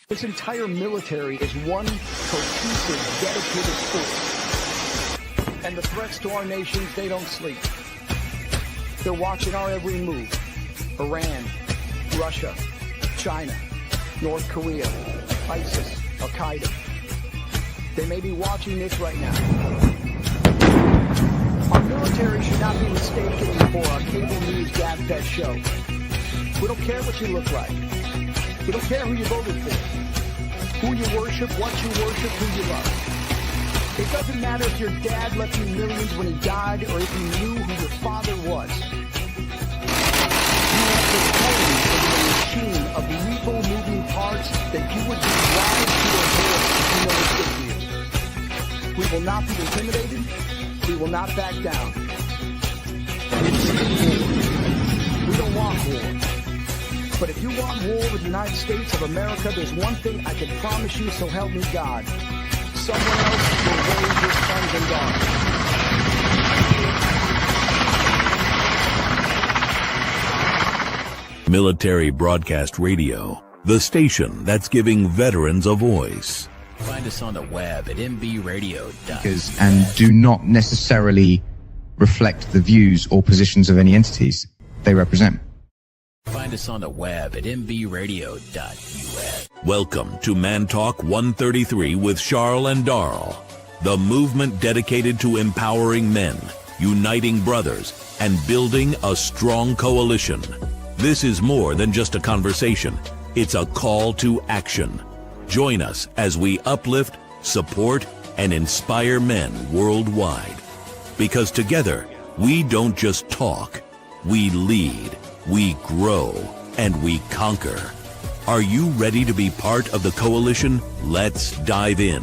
This entire military is one cohesive, dedicated force. And the threats to our nations, they don't sleep. They're watching our every move. Iran, Russia, China, North Korea, ISIS, Al-Qaeda. They may be watching this right now. Our military should not be mistaken for a cable news gab-fed show. We don't care what you look like. We don't care who you voted for, who you worship, what you worship, who you love. It doesn't matter if your dad left you millions when he died or if you knew who your father was. You have the code for the machine of lethal moving parts that you would be wise to avoid if you know it's good for you. We will not be intimidated. We will not back down. We don't want war. But if you want war with the United States of America, there's one thing I can promise you, so help me God. Someone else will raise your sons and daughters. Military Broadcast Radio, the station that's giving veterans a voice. Find us on the web at mbradio.us. And do not necessarily reflect the views or positions of any entities they represent. Find us on the web at mbradio.us. Welcome to Man Talk 133 with Sharl and Darl, the movement dedicated to empowering men, uniting brothers, and building a strong coalition. This is more than just a conversation. It's a call to action. Join us as we uplift, support, and inspire men worldwide. Because together, we don't just talk, we lead. We grow, and we conquer. Are you ready to be part of the coalition? Let's dive in.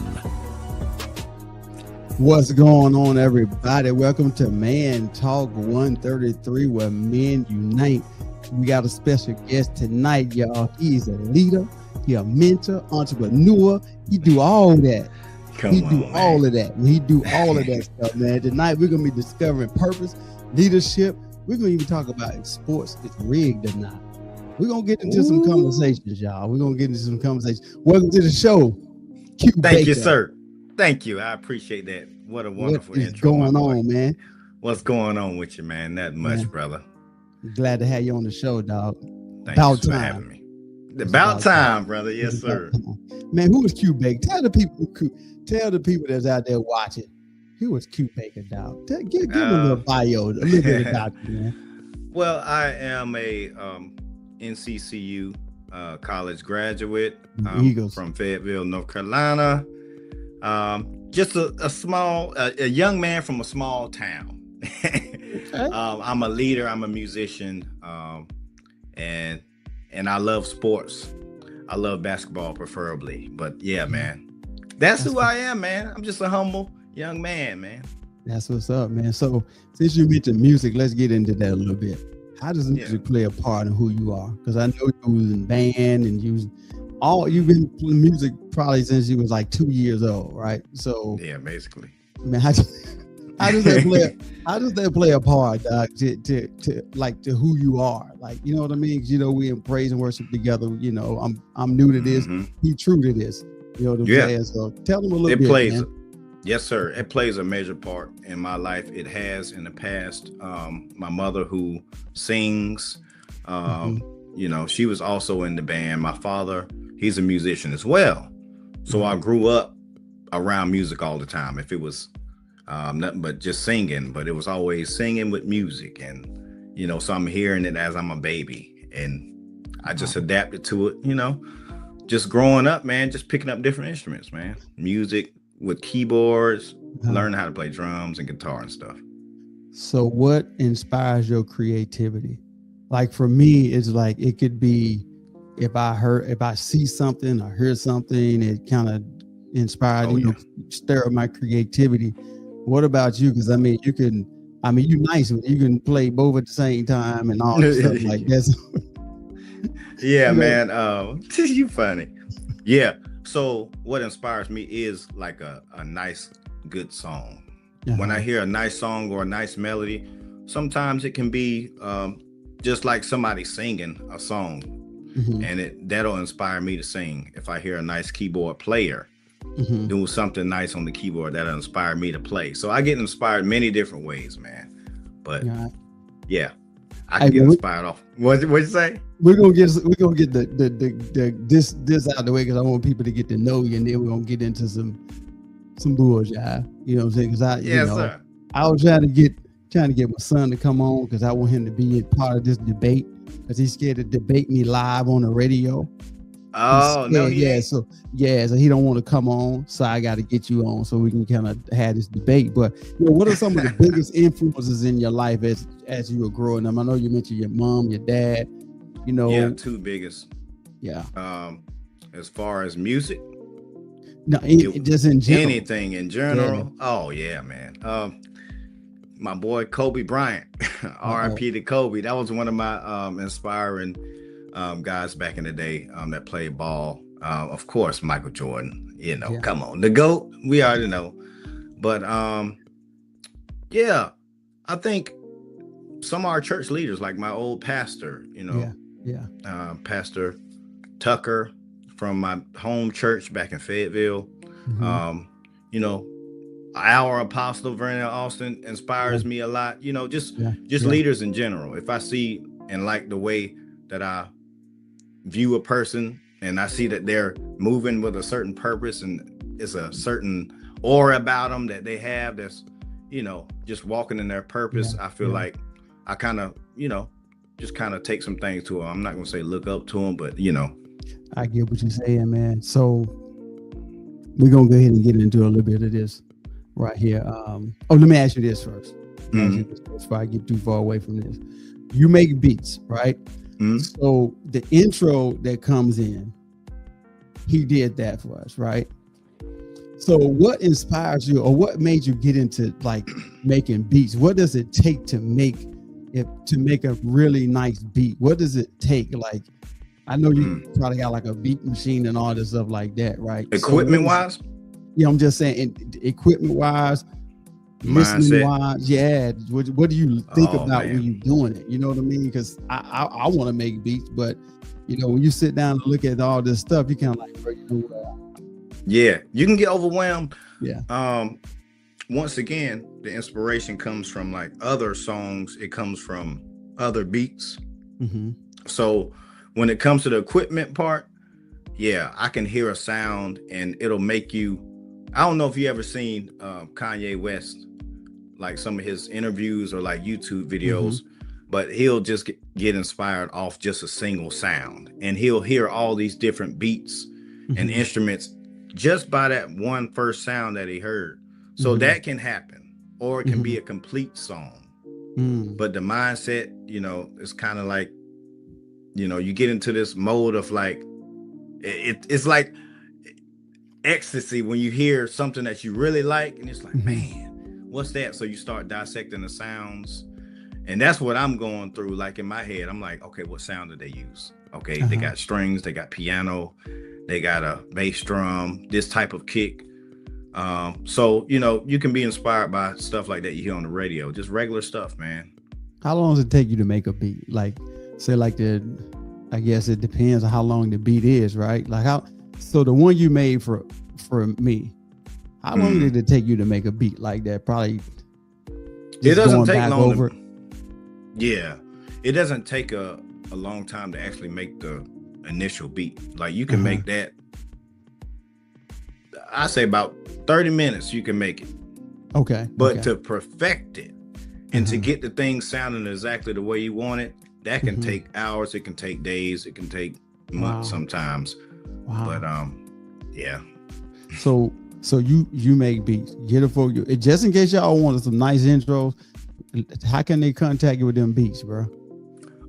What's going on, everybody? Welcome to Man Talk 133, where men unite. We got a special guest tonight, y'all. He's a leader, he's a mentor, entrepreneur. He do all that. He do all of that stuff, man. Tonight, we're going to be discovering purpose, leadership. We're going to even talk about if sports is rigged or not. We're going to get into some conversations, y'all. We're going to get into some conversations. Welcome to the show, Q Thank Baker. you, sir. Thank you. I appreciate that. What a wonderful intro. What's going on, man? What's going on with you, man? Not much, brother. Glad to have you on the show, dog. Thanks for having me. About time, brother. Yes, sir. Man, who was Q Baker? Tell the people that's out there watching. Who was Q Baker, dog? Give them a little bio, a little bit about you, man. Well, I am a NCCU college graduate from Fayetteville, North Carolina. Just a young man from a small town. Okay. I'm a leader. I'm a musician, and I love sports. I love basketball, preferably. But yeah, man, that's who I am, man. I'm just a humble young man. That's what's up, man. So since you mentioned music, let's get into that a little bit. How does music play a part in who you are? Because I know you was in band and you've been playing music probably since you was like 2 years old, right? So yeah, basically. Man, how does that play a part, dog, to who you are? Like, you know what I mean? 'Cause, you know, we in praise and worship together. You know, I'm new to this. He true to this. You know what I'm saying? So tell them a little bit, man. Yes, sir. It plays a major part in my life. It has in the past. My mother, who sings, you know, she was also in the band. My father, he's a musician as well. So I grew up around music all the time. If it was nothing but just singing, but it was always singing with music. And, you know, so I'm hearing it as I'm a baby. And I just adapted to it, you know, just growing up, man, just picking up different instruments, man. Music with keyboards, learning how to play drums and guitar and stuff. So what inspires your creativity? Like for me, it's like, it could be if I see something or hear something, it kind of inspired, stir up my creativity. What about you? Because you're nice. You can play both at the same time and all that stuff like that. Yeah, man. You funny. Yeah. So what inspires me is like a nice, good song. When I hear a nice song or a nice melody, sometimes it can be just like somebody singing a song. and that'll inspire me to sing. If I hear a nice keyboard player doing something nice on the keyboard, that'll inspire me to play. So I get inspired many different ways, man. But yeah, I can get inspired off. What'd you say? We're gonna get this out of the way because I want people to get to know you, and then we're gonna get into some bullshit. You know what I'm saying? Because sir. I was trying to get my son to come on because I want him to be a part of this debate because he's scared to debate me live on the radio. Oh no, so he don't want to come on, so I got to get you on so we can kind of have this debate. But what are some of the biggest influences in your life as you were growing up? I know you mentioned your mom, your dad. Two biggest. Yeah. As far as music, no, just in general. Anything in general. Yeah. Oh yeah, man. My boy Kobe Bryant, R.I.P. to Kobe. That was one of my inspiring guys back in the day that played ball. Of course, Michael Jordan. Come on, the GOAT. We already know. But I think some of our church leaders, like my old pastor, Pastor Tucker from my home church back in Fayetteville. Our apostle Vernon Austin inspires me a lot. Just leaders in general. If I see and like the way that I view a person and I see that they're moving with a certain purpose and it's a certain aura about them that they have that's, just walking in their purpose, I feel like I kind of, just kind of take some things to them. I'm not going to say look up to them, but, I get what you're saying, man. So we're going to go ahead and get into a little bit of this right here. Let me ask you this first. Before I get too far away from this. You make beats, right? So the intro that comes in, he did that for us, right? So what inspires you, or what made you get into like making beats? What does it take to make a really nice beat? What does it take? Like, I know you probably got like a beat machine and all this stuff like that, right? Equipment wise? Yeah, I'm just saying, equipment wise, listening wise, what do you think about when you're doing it? You know what I mean? Because I want to make beats, but when you sit down and look at all this stuff, you kind of like, yeah, you can get overwhelmed. Yeah. Once again, the inspiration comes from like other songs. It comes from other beats. So when it comes to the equipment part, I can hear a sound and it'll make you. I don't know if you ever seen Kanye West, like some of his interviews or like YouTube videos, but he'll just get inspired off just a single sound, and he'll hear all these different beats and instruments just by that one first sound that he heard. So that can happen, or it can be a complete song. But the mindset, it's kind of like, you get into this mode of like, it's like ecstasy when you hear something that you really like, and it's like, man, what's that? So you start dissecting the sounds, and that's what I'm going through. Like in my head, I'm like, okay, what sound did they use? Okay, they got strings, they got piano, they got a bass drum, this type of kick. So you can be inspired by stuff like that you hear on the radio, just regular stuff, man. How long does it take you to make a beat? Like, say, like I guess it depends on how long the beat is, right? Like so the one you made for me, how long did it take you to make a beat like that? Probably. It doesn't take long. It doesn't take a long time to actually make the initial beat. Like you can make that. I say about 30 minutes you can make it. Okay. But to perfect it and to get the thing sounding exactly the way you want it, that can take hours. It can take days. It can take months sometimes. Wow. But yeah. So you make beats. Get it for you. Just in case y'all wanted some nice intros, how can they contact you with them beats, bro?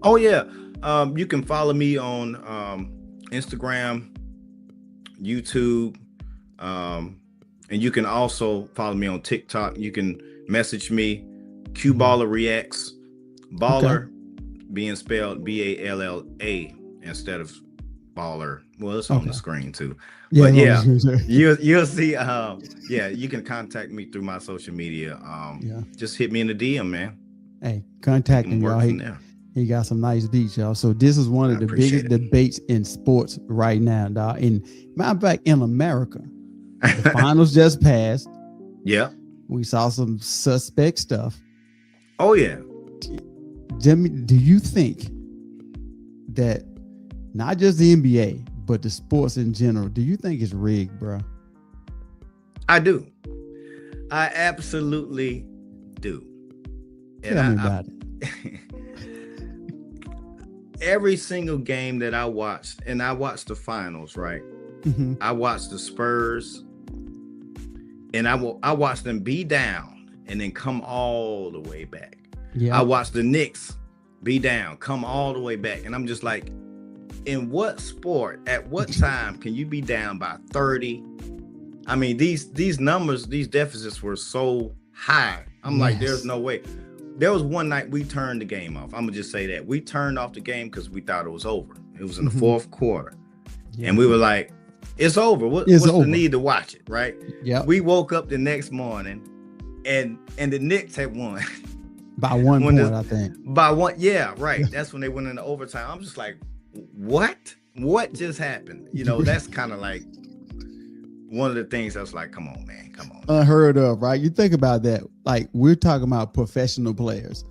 Oh yeah. You can follow me on Instagram, YouTube, and you can also follow me on TikTok. You can message me, Q Baller Reacts, Baller being spelled B-A-L-L-A instead of baller. Well, it's on the screen too. But you'll see. You can contact me through my social media. Just hit me in the DM, man. Hey, contact him, y'all. He got some nice beats, y'all. So this is one of the biggest debates in sports right now, dog. And matter of fact, in America, the finals just passed. Yeah. We saw some suspect stuff. Oh yeah. Jimmy, do you think that not just the NBA, but the sports in general, do you think it's rigged, bro? I do. I absolutely do. Tell me about it. Every single game that I watched, and I watched the finals, right? Mm-hmm. I watched the Spurs, and I watched them be down and then come all the way back. Yeah. I watched the Knicks be down, come all the way back, and I'm just like, in what sport, at what time can you be down by 30? I mean, these numbers, these deficits were so high. I'm like, there's no way. There was one night we turned the game off. I'm gonna just say that we turned off the game because we thought it was over. It was in the fourth quarter, and we were like, "It's over. What's the need to watch it?" Right? Yeah. We woke up the next morning, and the Knicks had won by 1 point, I think. By one, yeah, right. That's when they went into overtime. I'm just like, "What? What just happened?" You know, that's kind of like one of the things that's like, come on, man, come on. Unheard of, right? You think about that. Like, we're talking about professional players.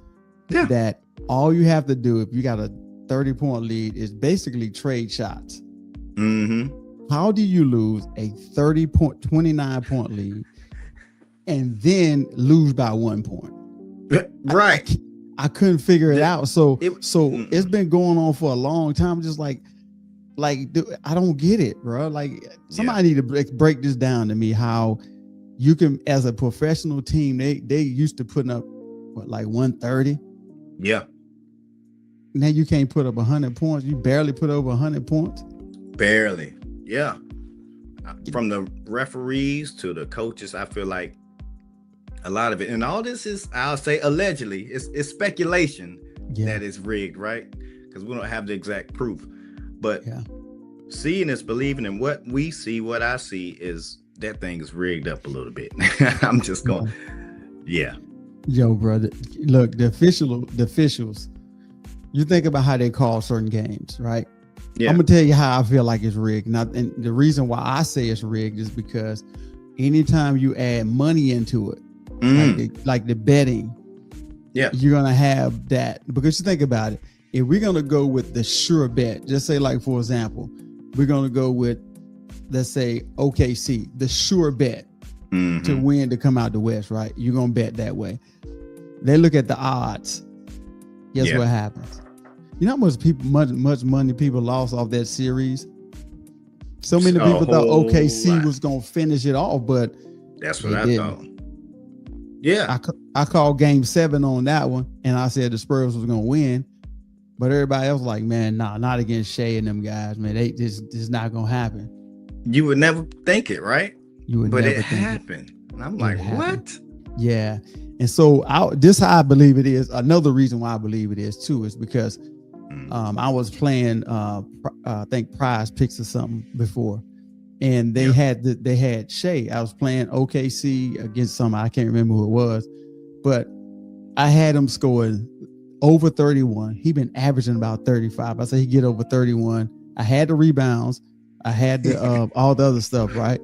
Yeah. That all you have to do if you got a 30-point lead is basically trade shots. Mm-hmm. How do you lose a 29-point lead and then lose by 1 point? Right. I couldn't figure it out. So it's been going on for a long time. Just like, dude, I don't get it, bro. Like, somebody need to break this down to me. How you can, as a professional team, they used to putting up what, like 130. Yeah. Now you can't put up 100 points. You barely put over 100 points. Barely. Yeah. From the referees to the coaches, I feel like a lot of it, and all this is, I'll say, allegedly, it's speculation that it's rigged, right? Because we don't have the exact proof. But seeing is believing, and what we see, what I see is that thing is rigged up a little bit. I'm just going, Yo, brother, look, the officials, you think about how they call certain games, right? Yeah. I'm gonna tell you how I feel like it's rigged. And the reason why I say it's rigged is because anytime you add money into it, like the betting, you're gonna have that. Because you think about it, if we're gonna go with the sure bet, just say, like, for example, we're gonna go with, let's say, OKC, the sure bet to win, to come out the West, right? You're gonna bet that way. They look at the odds. Guess what happens? You know how much money people lost off that series? So many people thought OKC was gonna finish it off, but that's what I thought. Yeah, I called Game 7 on that one, and I said the Spurs was gonna win. But everybody else was like, man, nah, not against Shea and them guys, man. This is not gonna happen. You would never think it, right? You would but never it think happened. And I'm like, what? Yeah. And so this how I believe it is. Another reason why I believe it is too is because I was playing I think Prize Picks or something before, and they had Shea. I was playing OKC against somebody, I can't remember who it was, but I had him scoring over 31. He been averaging about 35. I said he get over 31. I had the rebounds. I had the all the other stuff, right?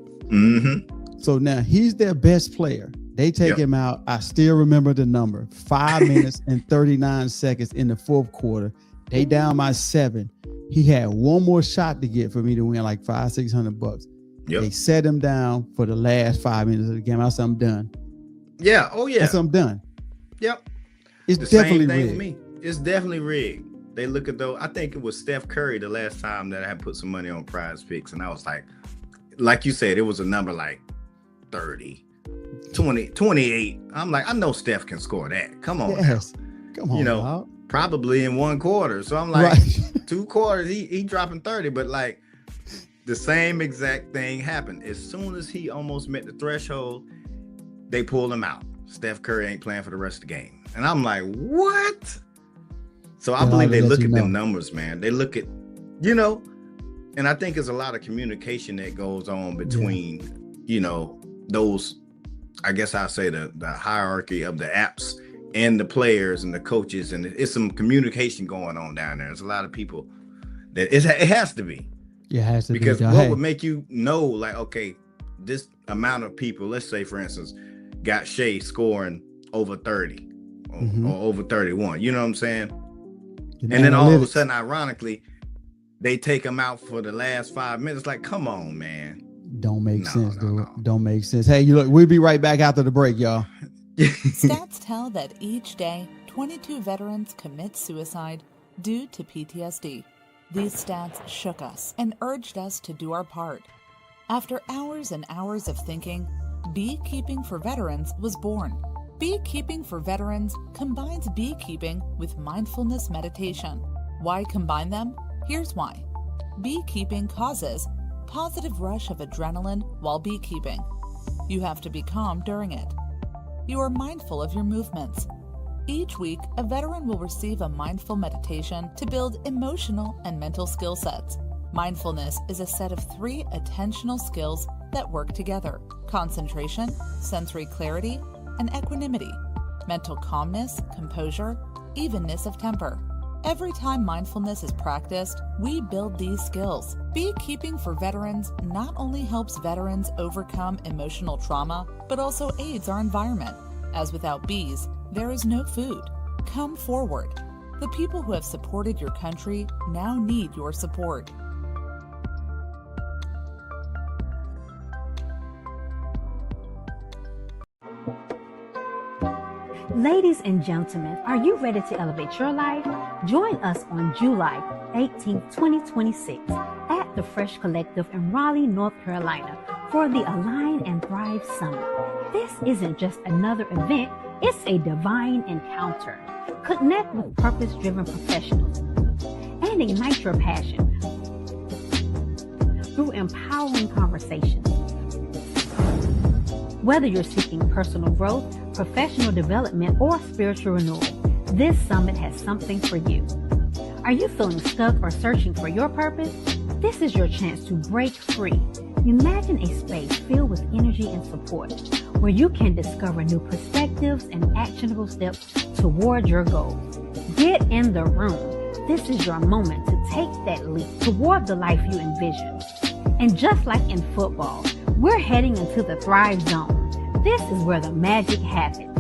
So now he's their best player. They take him out. I still remember the number. 5 minutes and 39 seconds in the fourth quarter. They down by 7. He had one more shot to get for me to win like $500-600. They set him down for the last 5 minutes of the game. I said, I'm done. Yeah. Oh yeah. I said, I'm done. Yep. It's the definitely same thing rigged. with me. It's definitely rigged. They look at those. I think it was Steph Curry the last time that I had put some money on Prize Picks, and I was like you said, it was a number like 30, 20, 28. I'm like, I know Steph can score that. Come on, come on, you know, dog. Probably in one quarter. So I'm like, 2 quarters, he dropping 30, but like the same exact thing happened. As soon as he almost met the threshold, they pulled him out. Steph Curry ain't playing for the rest of the game. And I'm like, what? So I believe they look at them numbers, man. They look at, you know, and I think there's a lot of communication that goes on between, you know, those, I guess I'll say the hierarchy of the apps and the players and the coaches, and it's some communication going on down there. There's a lot of people that it has to be. It has to because be. what would make you know, like, okay, this amount of people, let's say for instance, got Shea scoring over 30 or over 31, you know what I'm saying? And then all of a sudden, ironically, they take him out for the last 5 minutes. Like, come on, man. Don't make sense, dude. Don't make sense. Hey, you look, we'll be right back after the break, y'all. Stats tell that each day, 22 veterans commit suicide due to PTSD. These stats shook us and urged us to do our part. After hours and hours of thinking, Beekeeping for Veterans was born. Beekeeping for Veterans combines beekeeping with mindfulness meditation. Why combine them? Here's why. Beekeeping causes positive rush of adrenaline while beekeeping. You have to be calm during it. You are mindful of your movements. Each week, a veteran will receive a mindful meditation to build emotional and mental skill sets. Mindfulness is a set of 3 attentional skills that work together: concentration, sensory clarity, and equanimity, mental calmness, composure, evenness of temper. Every time mindfulness is practiced, we build these skills. Beekeeping for Veterans not only helps veterans overcome emotional trauma, but also aids our environment, as without bees, there is no food. Come forward. The people who have supported your country now need your support. Ladies and gentlemen, are you ready to elevate your life? Join us on July 18, 2026 at the Fresh Collective in Raleigh, North Carolina for the Align and Thrive Summit. This isn't just another event, it's a divine encounter. Connect with purpose-driven professionals and ignite your passion through empowering conversations. Whether you're seeking personal growth, professional development, or spiritual renewal, this summit has something for you. Are you feeling stuck or searching for your purpose? This is your chance to break free. Imagine a space filled with energy and support, where you can discover new perspectives and actionable steps toward your goals. Get in the room. This is your moment to take that leap toward the life you envision. And just like in football, we're heading into the Thrive Zone. This is where the magic happens.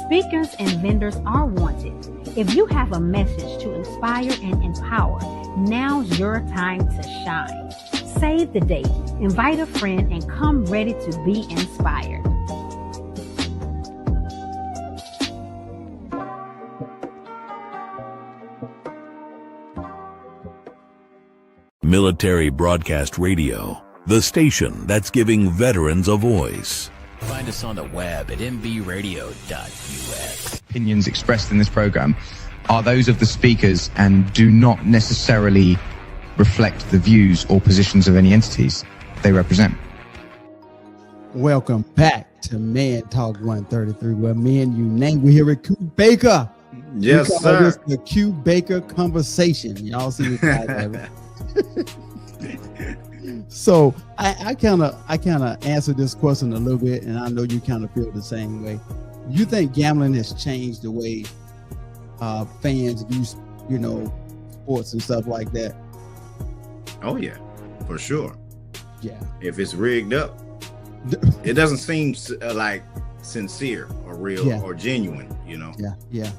Speakers and vendors are wanted. If you have a message to inspire and empower, now's your time to shine. Save the date, invite a friend, and come ready to be inspired. Military Broadcast Radio, the station that's giving veterans a voice. Find us on the web at mbradio.us. Opinions expressed in this program are those of the speakers and do not necessarily reflect the views or positions of any entities they represent. Welcome back to Man Talk 133, where men unite. We're here with Q Baker. Yes, we call sir. This the Q Baker conversation. Y'all see this guy? So I kind of answered this question a little bit, and I know you kind of feel the same way. You think gambling has changed the way fans do, sports and stuff like that? Oh yeah, for sure. Yeah. If it's rigged up, it doesn't seem like sincere or real or genuine, Yeah.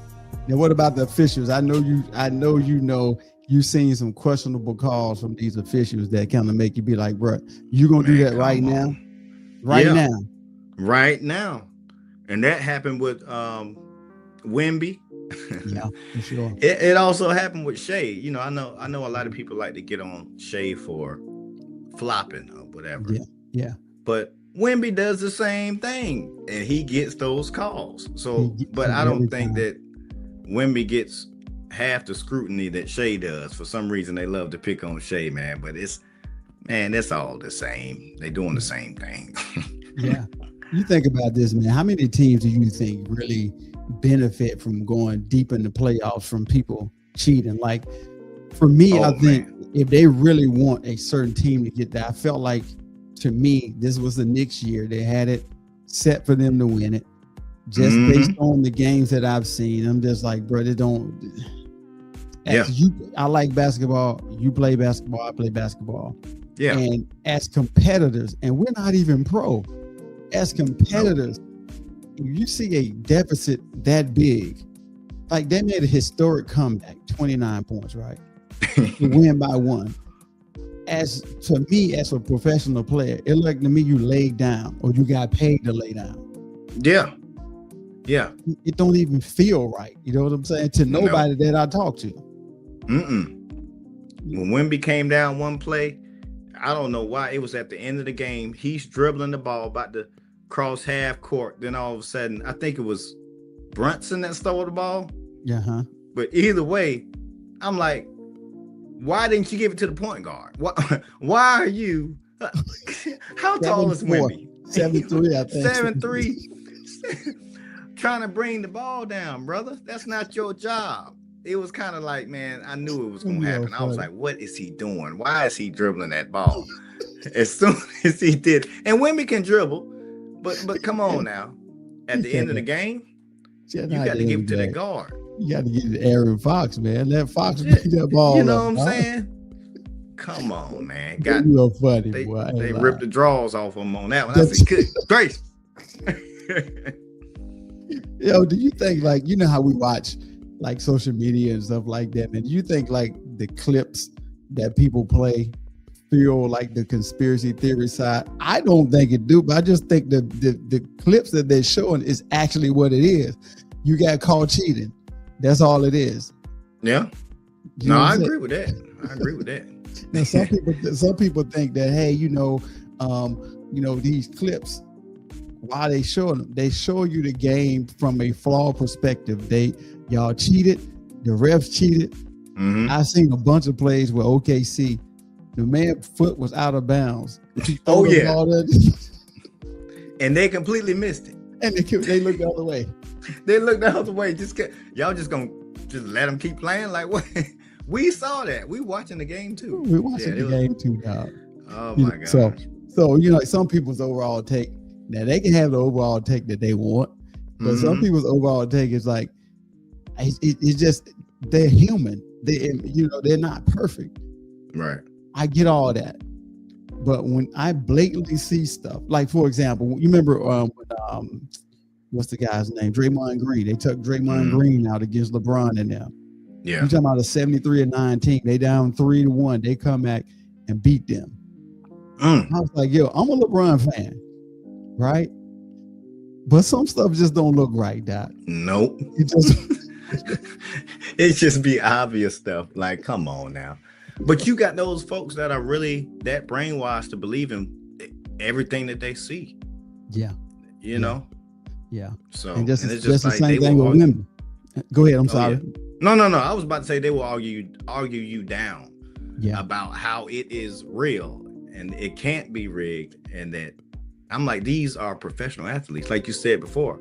Now, what about the officials? I know you've seen some questionable calls from these officials that kind of make you be like, bro, you gonna do that right now? Right now. And that happened with Wemby. Yeah, for sure. It also happened with Shea. I know a lot of people like to get on Shea for flopping or whatever. Yeah. But Wemby does the same thing, and he gets those calls. So, but I don't think that Wemby gets half the scrutiny that Shea does. For some reason, they love to pick on Shea, man. But it's all the same. They doing the same thing. Yeah. You think about this, man. How many teams do you think really benefit from going deep in the playoffs from people cheating? Like, for me, I think if they really want a certain team to get there, I felt like, to me, this was the Knicks year. They had it set for them to win it. just based on the games that I've seen. I'm just like, bro, they don't. I like basketball. You play basketball. I play basketball. Yeah. And as competitors, and we're not even pro, as competitors, if you see a deficit that big, like they made a historic comeback, 29 points, right? To win by 1. As to me, as a professional player, it looked like to me you laid down or you got paid to lay down. Yeah. Yeah. It don't even feel right. You know what I'm saying? To nobody that I talk to. When Wemby came down one play, I don't know why. It was at the end of the game. He's dribbling the ball, about to cross half court. Then all of a sudden, I think it was Brunson that stole the ball. Yeah. But either way, I'm like, why didn't you give it to the point guard? Why are you? How tall is Wemby? 7'3", I think. 7'3". Trying to bring the ball down, brother. That's not your job. It was kind of like, man, I knew it was going to happen. I was like, what is he doing? Why is he dribbling that ball? As soon as he did. And Wemby can dribble, but come on now. At the end of the game, you got to give it to that guard. You got to give it to Aaron Fox, man. Let Fox pick that ball. You know what I'm saying? Come on, man. You're funny, boy. They ripped the draws off him on that one. I said, good grace. Yo, do you think, like, you know how we watch like social media and stuff like that, man? Do you think like the clips that people play feel like the conspiracy theory side? I don't think it do, but I just think the clips that they're showing is actually what it is. You got caught cheating. That's all it is. Yeah. You know I agree with that. I agree with that. Now, some people think that, hey, these clips, why they show them? They show you the game from a flawed perspective. Y'all cheated. The refs cheated. I've seen a bunch of plays where OKC, the man's foot was out of bounds. Oh yeah. And they completely missed it. And they looked the other way. They looked the other way. Y'all just gonna let them keep playing? Like what? We saw that. We watching the game too. We watching the game too, dog. Oh my God. So some people's overall take. Now they can have the overall take that they want, but some people's overall take is like, it's just they're human. They're not perfect. Right. I get all that, but when I blatantly see stuff, like for example, you remember what's the guy's name? Draymond Green. They took Draymond Green out against LeBron and them. Yeah. You talking about a 73-9 team? They down 3-1. They come back and beat them. I was like, yo, I'm a LeBron fan, right? But some stuff just don't look right, Doc. Nope. It just be obvious stuff. Like, come on now. But you got those folks that are really that brainwashed to believe in everything that they see. Yeah. You know? Yeah. So and it's just the like same thing with women. Go ahead. I'm sorry. Yeah. No. I was about to say they will argue you down about how it is real and it can't be rigged. And that I'm like, these are professional athletes. Like you said before,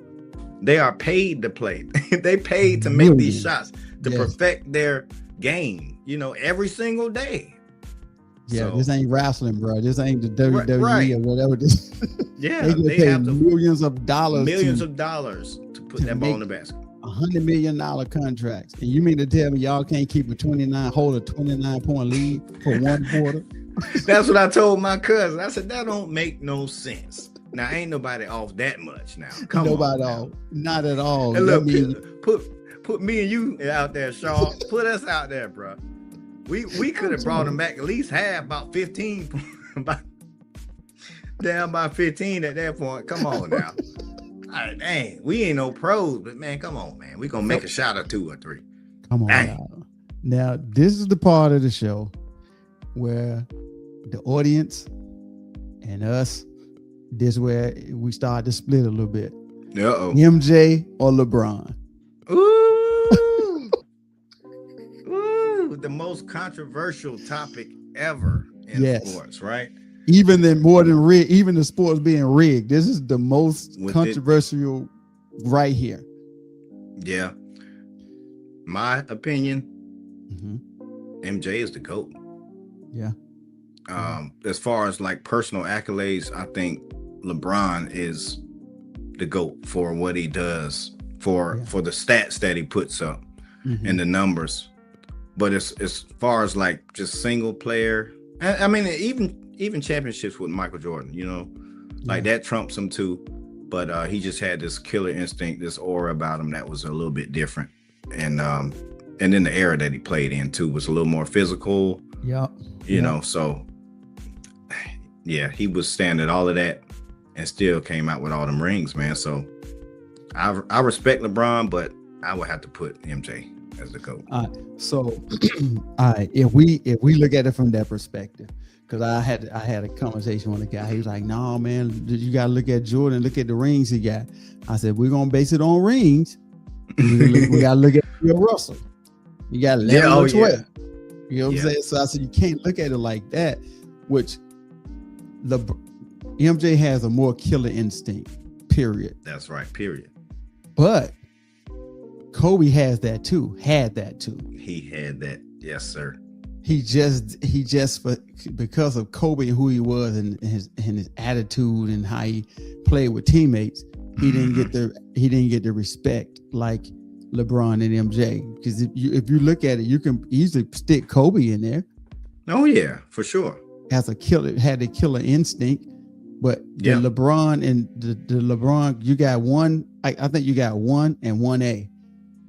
they are paid to play. They paid to make these shots to perfect their game, every single day. Yeah, this ain't wrestling, bro. This ain't the WWE or whatever. They have millions of dollars to put that ball in the basket. $100 million contracts, and you mean to tell me y'all can't keep a 29-point lead for one quarter? That's what I told my cousin. I said that don't make no sense. Now ain't nobody off that much now. Nobody off, not at all. And look, put me and you out there, Sharl. Put us out there, bro. We could have brought them back at least half, about 15, down by 15 at that point. Come on now. Dang, we ain't no pros, but man, come on, man. We gonna make a shot or 2 or 3. Come on now. This is the part of the show where the audience and us, this is where we start to split a little bit. Uh-oh. MJ or LeBron? Ooh. Ooh, the most controversial topic ever in sports, right? Even the sports being rigged. This is the most controversial right here. Yeah. My opinion, MJ is the GOAT. Yeah. As far as like personal accolades, I think LeBron is the GOAT for what he does, for the stats that he puts up and the numbers. But as far as like just single player, I mean, even championships with Michael Jordan, you know, like that trumps him too. But he just had this killer instinct, this aura about him that was a little bit different. And then the era that he played in too was a little more physical. You know, so yeah, he was standing all of that and still came out with all them rings, man. So I respect LeBron, but I would have to put MJ as the GOAT. So if we look at it from that perspective, because I had a conversation with a guy. He was like, "No, man, you gotta look at Jordan, look at the rings he got." I said, "We're gonna base it on rings. We gotta look at Bill Russell. You got 11 or 12. You know what I'm saying?" So I said, you can't look at it like that, which the MJ has a more killer instinct, period. That's right, period. But Kobe had that too. He had that. Yes, sir. He just because of Kobe and who he was and his attitude and how he played with teammates, he didn't get the respect like LeBron and MJ. Because if you look at it, you can easily stick Kobe in there. Oh yeah, for sure. Had the killer instinct, but the LeBron and the LeBron, you got one. I think you got 1 and 1A.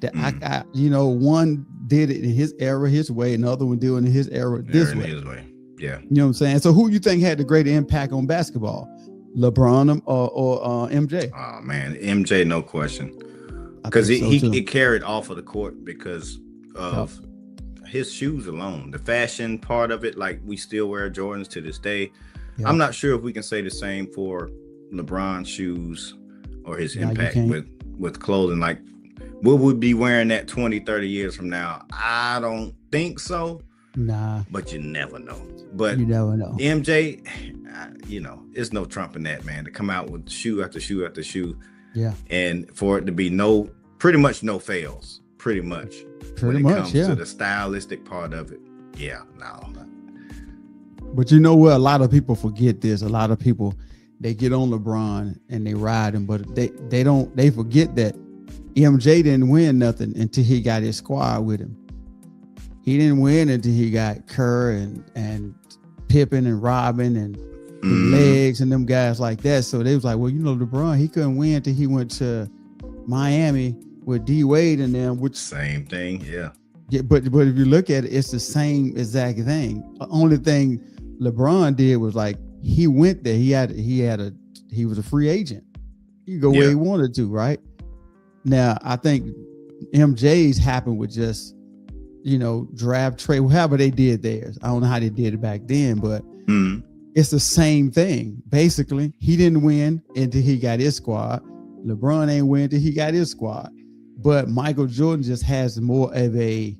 That I one did it in his era, his way, and the other one doing it in his era this way. His way. Yeah. You know what I'm saying? So who you think had the greater impact on basketball? LeBron or MJ? Oh man, MJ, no question. Because he carried off of the court because of his shoes alone. The fashion part of it, like we still wear Jordans to this day. I'm not sure if we can say the same for LeBron's shoes or his impact with clothing. Like, will we be wearing that 20, 30 years from now? I don't think so. Nah. But you never know. But you never know. MJ, it's no trumping that, man. To come out with shoe after shoe after shoe. Yeah. And for it to be pretty much no fails. Pretty much. When it comes to the stylistic part of it. Yeah, no. But you know what? A lot of people forget this. A lot of people, they get on LeBron and they ride him, but they forget that MJ didn't win nothing until he got his squad with him. He didn't win until he got Kerr and Pippen and Robin and Legs and them guys like that. So they was like, well, LeBron, he couldn't win until he went to Miami with D Wade and them. Which same thing, yeah. Yeah, but if you look at it, it's the same exact thing. The only thing LeBron did was like he went there. He was a free agent. He could go where he wanted to, right? Now I think MJ's happened with just draft trade, however they did theirs. I don't know how they did it back then, but it's the same thing. Basically, he didn't win until he got his squad. LeBron ain't win until he got his squad. But Michael Jordan just has more of a,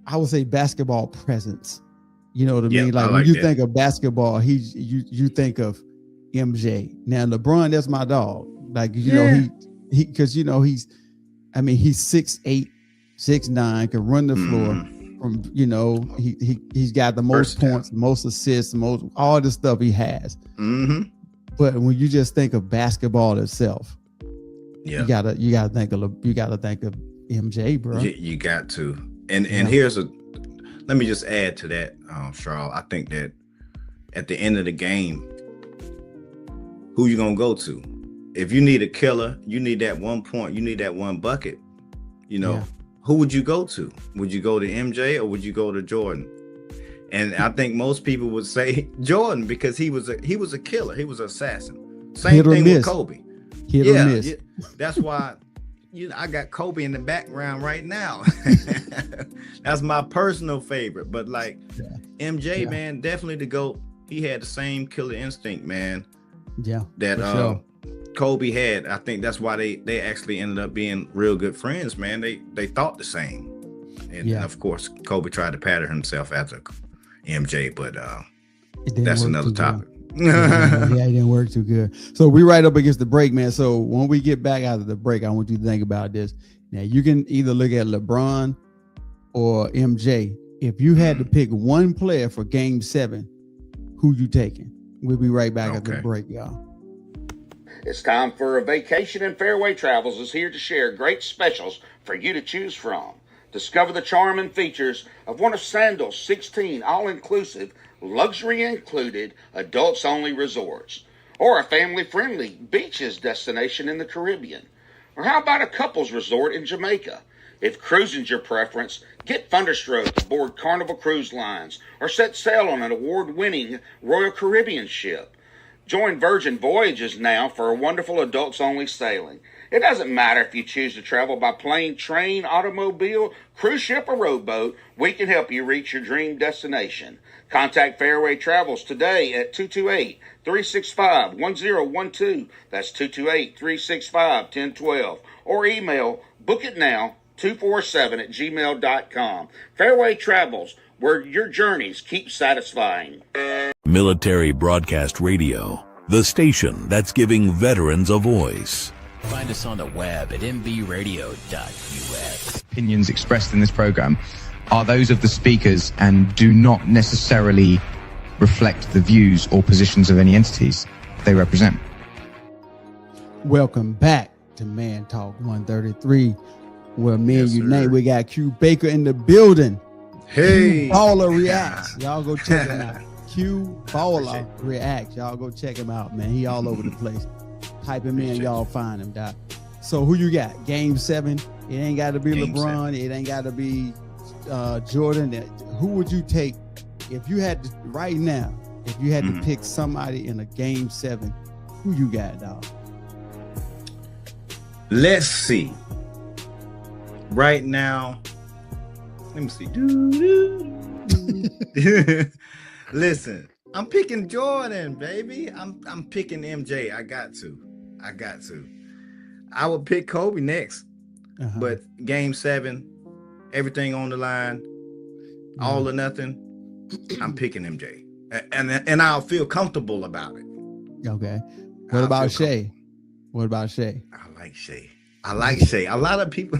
I would say, basketball presence. You know what I mean? Like when you think of basketball, you think of MJ. Now LeBron, that's my dog. Like he because he's 6'8", 6'9", can run the floor. From he's got the most points, most assists, most all the stuff he has. But when you just think of basketball itself, you gotta think of MJ, bro. You got to. And here's let me just add to that, Sharl. I think that at the end of the game, who you gonna go to? If you need a killer, you need that 1 point, you need that one bucket, who would you go to? Would you go to MJ or would you go to Jordan? And I think most people would say Jordan because he was a killer. He was an assassin. Same thing with Kobe. Hit or miss. That's why I got Kobe in the background right now. That's my personal favorite. But like MJ, man, definitely the GOAT. He had the same killer instinct, man. Yeah. That Kobe had. I think that's why they actually ended up being real good friends, man. They thought the same. And of course, Kobe tried to pattern himself after MJ, but that's another topic. It didn't work too good. So we right up against the break, man. So when we get back out of the break, I want you to think about this. Now you can either look at LeBron or MJ. If you had to pick one player for Game 7, who you taking? We'll be right back at the break, y'all. It's time for a vacation, and Fairway Travels is here to share great specials for you to choose from. Discover the charm and features of one of Sandal's 16 all-inclusive, luxury included, adults-only resorts, or a family-friendly beaches destination in the Caribbean. Or how about a couples resort in Jamaica? If cruising's your preference, get thunderstroke aboard Carnival Cruise Lines or set sail on an award-winning Royal Caribbean ship. Join Virgin Voyages now for a wonderful adults-only sailing. It doesn't matter if you choose to travel by plane, train, automobile, cruise ship, or rowboat, we can help you reach your dream destination. Contact Fairway Travels today at 228-365-1012. That's 228-365-1012. Or email bookitnow247@gmail.com. Fairway Travels, where your journeys keep satisfying. Military Broadcast Radio, the station that's giving veterans a voice. Find us on the web at mbradio.us. Opinions expressed in this program are those of the speakers and do not necessarily reflect the views or positions of any entities they represent. Welcome back to Man Talk 133, where men unite. We got Q Baker in the building. Hey, Q Baller Reacts. Y'all go check him out. Q Baller Reacts. Y'all go check him out, man. He all over the place. Type him in, y'all find him, Doc. So who you got? Game 7. It ain't got to be Game LeBron. 7. It ain't got to be Jordan. Who would you take if you had to, right now? If you had to pick somebody in a Game 7, who you got, dog? Let's see. Right now, let me see. Listen, I'm picking Jordan, baby. I'm picking MJ. I got to. I would pick Kobe next. But Game 7, everything on the line, all or nothing, I'm picking MJ. And I'll feel comfortable about it. Okay. What about Shea? I like Shea. A lot of people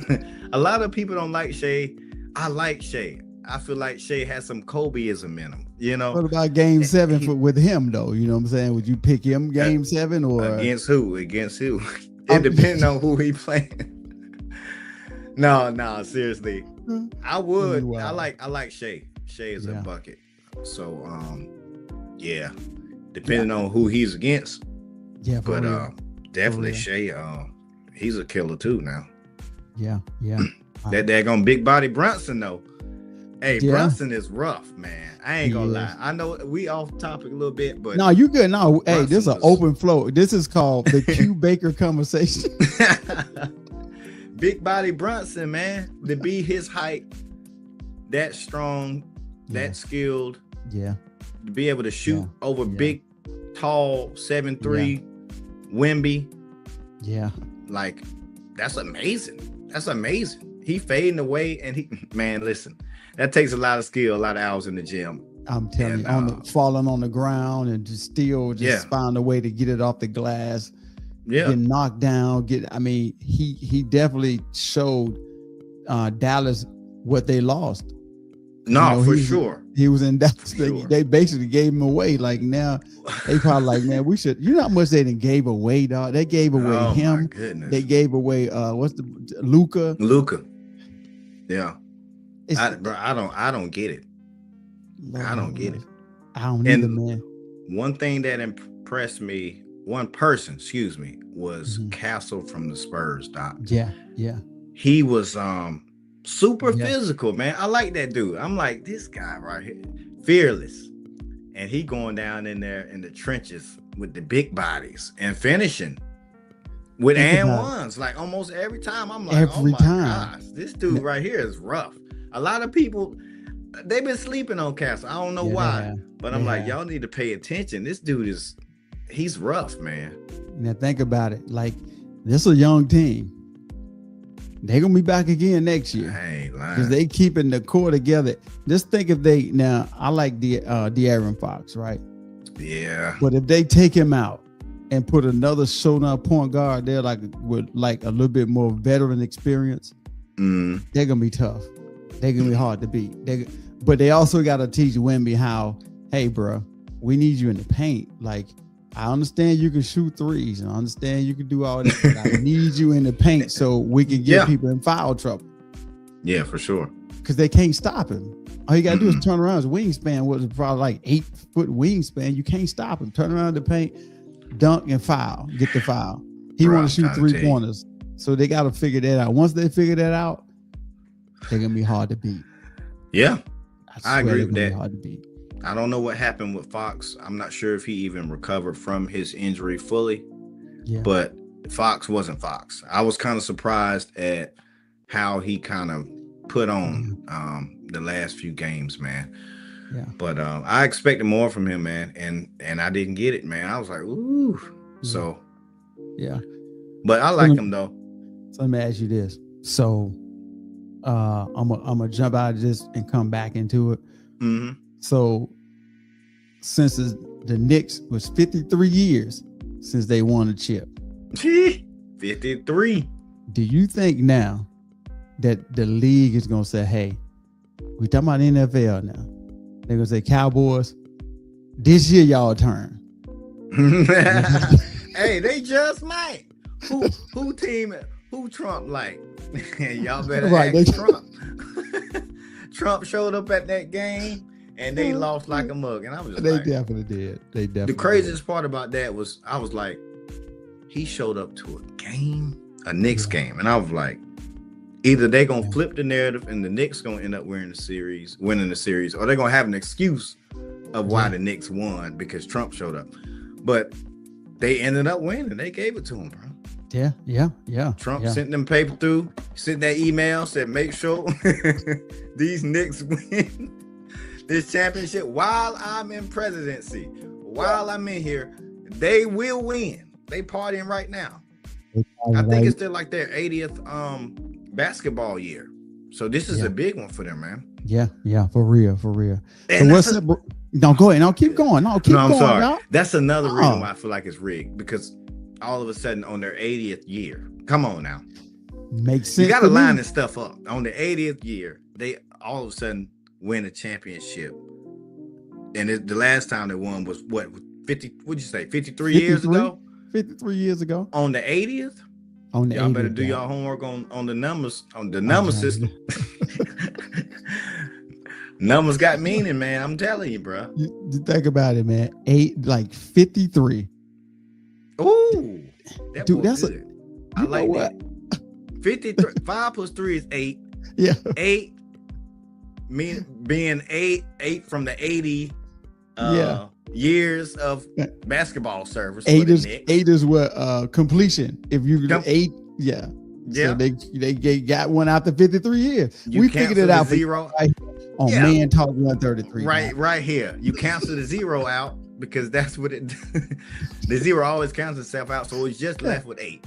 don't like Shea. I like Shea. I feel like Shea has some Kobeism in him, you know. What about Game 7 with him though? You know what I'm saying? Would you pick him Game 7 or against who? It depends on who he playing. No, seriously. I would. Wow. I like Shea. Shea is a bucket. So depending on who he's against. Yeah, but definitely Shea. He's a killer too now. Yeah. That daggone big body Brunson though. Hey, Brunson is rough, man. I ain't gonna lie. I know we off topic a little bit, but no, you good. No, Brunson, hey, this is an open flow. This is called the Q Baker conversation. Big body Brunson, man, to be his height, that strong, that skilled, to be able to shoot over big, tall 7'3" Wemby. Yeah, like that's amazing. He fading away, and man, listen. That takes a lot of skill, a lot of hours in the gym. I'm telling you, falling on the ground and just find a way to get it off the glass. Yeah, get knocked down. He definitely showed Dallas what they lost. No, for sure. He was in Dallas. They basically gave him away. Like now, they probably like, man, we should. You know how much they didn't gave away, dog. They gave away him. My goodness. They gave away Luka. Yeah. I don't get it. I don't get it. I don't either, man. One thing that impressed me, one person, was Castle from the Spurs, Doc. Yeah. He was super physical, man. I like that dude. I'm like, this guy right here, fearless. And he going down in there in the trenches with the big bodies and finishing with and ones. Like almost every time. I'm like, oh my gosh, this dude right here is rough. A lot of people, they've been sleeping on Castle. I don't know why, but I'm like, y'all need to pay attention. This dude he's rough, man. Now think about it. Like, this is a young team. They're gonna be back again next year. I ain't lying. Because they keeping the core together. Just think if I like De'Aaron Fox, right? Yeah. But if they take him out and put another showdown point guard there, with a little bit more veteran experience, they're gonna be tough. They're gonna be hard to beat. But they also got to teach Wemby how, hey, bro, we need you in the paint. Like, I understand you can shoot threes, and I understand you can do all that, but I need you in the paint so we can get people in foul trouble. Yeah, for sure. Because they can't stop him. All you gotta do is turn around. His wingspan was probably like 8-foot wingspan. You can't stop him. Turn around the paint, dunk and foul. Get the foul. He want to shoot 3-pointers. So they got to figure that out. Once they figure that out, they're gonna be hard to beat. Yeah, I agree with that. Hard to beat. I don't know what happened with Fox. I'm not sure if he even recovered from his injury fully. Yeah. But Fox wasn't Fox. I was kind of surprised at how he kind of put on the last few games, man. Yeah. But I expected more from him, man, and I didn't get it, man. I was like, ooh. So yeah. But I like him though. So let me ask you this. So I'm gonna jump out of this and come back into it. Mm-hmm. So since the Knicks was 53 years since they won a chip. 53. Do you think now that the league is gonna say, hey, we talking about NFL now? They're gonna say, Cowboys, this year y'all turn. Hey, they just might. Who Trump like? Y'all better ask Trump. Trump showed up at that game and they lost like a mug. And I was just They definitely did. The craziest part about that was I was like, he showed up to a game, a Knicks game. And I was like, either they gonna flip the narrative and the Knicks gonna end up winning the series, or they're gonna have an excuse of why the Knicks won because Trump showed up. But they ended up winning. They gave it to him, bro. Yeah. Trump sent them paper through, sent that email, said, make sure these Knicks win this championship while I'm in presidency. While I'm in here, they will win. They partying right now. I think it's still like their 80th basketball year. So this is a big one for them, man. Yeah, for real. And so what's up? No, go ahead. No, keep going. No, keep going. I'm sorry. Y'all. That's another reason why I feel like it's rigged, because all of a sudden on their 80th year, come on now. Makes sense. You got to line this stuff up. On the 80th year, they all of a sudden win a championship. And the last time they won was what, 50, what'd you say, 53 years ago? 53 years ago. On the 80th? Y'all better do y'all homework on the numbers, on the number system. Numbers got meaning, man. I'm telling you, bro. You think about it, man. 53. Ooh, dude, that's good. I like that. 53. 5 plus 3 is 8. Yeah. 8 being 8 from the 80 years of basketball service. 8 is what completion. If you 8, yeah. So they got one after 53 years. We figured it out. Zero. On Man Ta1k 133. Right here. You cancel the zero out because that's what it the zero always counts itself out. So it's just left with 8.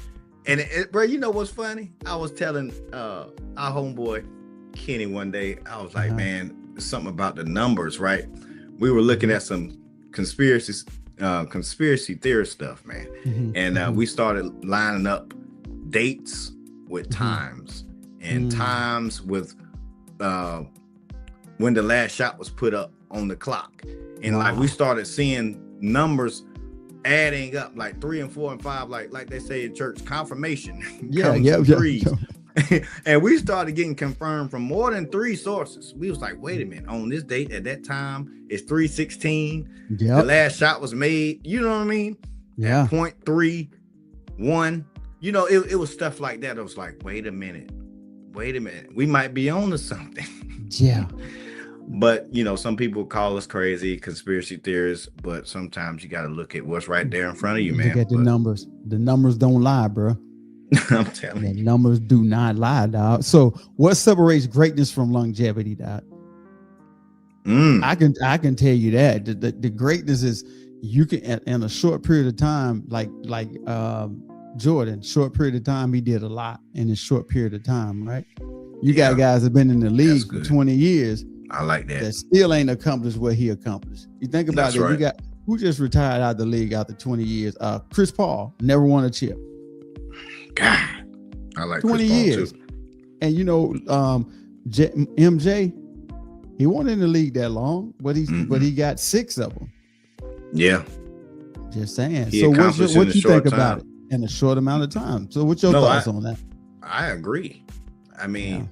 And bro, you know what's funny? I was telling our homeboy Kenny one day, I was like, man, something about the numbers, right? We were looking at some conspiracy theory stuff, man. And we started lining up dates with times and times with when the last shot was put up on the clock. And like we started seeing numbers adding up, like 3 and 4 and 5, like they say in church, confirmation. Threes. And we started getting confirmed from more than 3 sources. We was like, wait a minute, on this date at that time, it's 3:16. The last shot was made. You know what I mean? Yeah. 0.31. You know, it was stuff like that. I was like, wait a minute. We might be on to something. Yeah. But, you know, some people call us crazy, conspiracy theorists, but sometimes you got to look at what's right there in front of you, man. Look at the numbers. The numbers don't lie, bro. I'm telling you. The numbers do not lie, dog. So what separates greatness from longevity, dog? I can tell you that. The greatness is you can, in a short period of time, like Jordan, short period of time, he did a lot in a short period of time, right? You got guys that have been in the league for 20 years. I like that. That still ain't accomplished what he accomplished. You think about it. Right. You got who just retired out of the league after 20 years? Chris Paul never won a chip. God, I like 20 Chris Paul years. too. And you know, MJ, he wasn't in the league that long, but he got 6 of them. Yeah. Just saying. He So accomplished what in a you short think about time. it in a short amount of time? So what's your thoughts on that? I agree. I mean,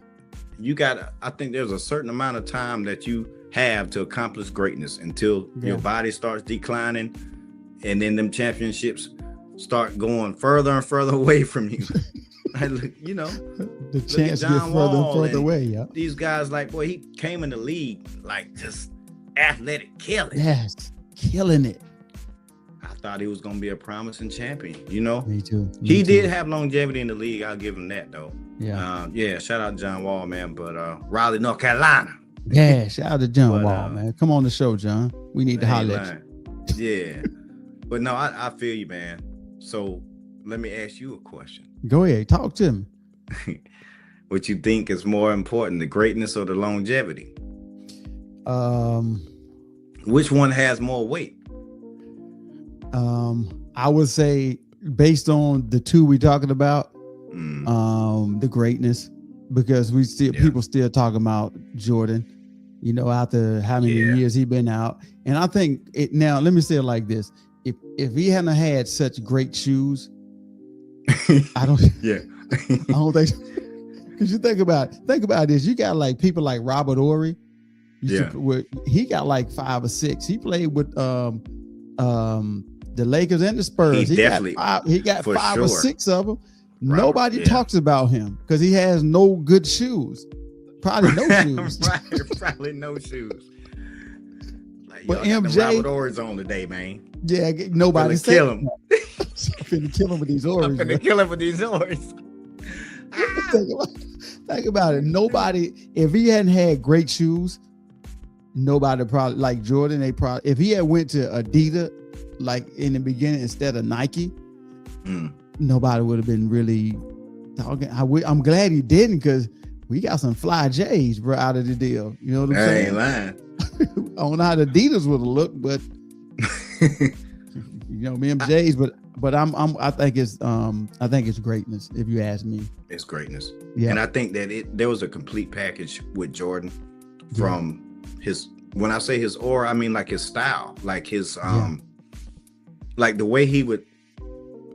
I think there's a certain amount of time that you have to accomplish greatness until your body starts declining, and then them championships start going further and further away from you. You know, the chance get further and further away. Yeah, these guys, like, boy, he came in the league like just athletic killing. Yes, killing it. I thought he was gonna be a promising champion. You know, me too. He did have longevity in the league. I'll give him that though. Yeah, shout out to John Wall, man. But Raleigh, North Carolina. Yeah, shout out to John Wall, man. Come on the show, John. We need to holler at you. Yeah, but no, I feel you, man. So let me ask you a question. Go ahead, talk to me. What you think is more important, the greatness or the longevity? Which one has more weight? I would say, based on the two we're talking about, the greatness, because people still talking about Jordan, you know, after how many years he been out. And I think now, let me say it like this. If he hadn't had such great shoes, I don't think so. Because you think about this, you got like people like Robert Ory. He got like 5 or 6. He played with the Lakers and the Spurs. He got 5 or 6 of them. Nobody talks about him because he has no good shoes. Probably no shoes. Probably no shoes. Like, but MJ, Robert Ory's on today, man. Yeah, nobody said kill him. Finna kill him with these Ory's. I'm finna kill him with these Ory's. Think about it. Nobody, if he hadn't had great shoes, nobody probably, like Jordan, if he had went to Adidas like in the beginning instead of Nike, nobody would have been really talking. I'm glad he didn't, because we got some fly J's, bro, out of the deal. You know what I'm saying? Ain't lying. I don't know how the Adidas would have looked, but you know, me and J's, but I think it's greatness, if you ask me. It's greatness. Yeah. And I think that there was a complete package with Jordan from his, when I say his aura, I mean like his style, like his like the way he would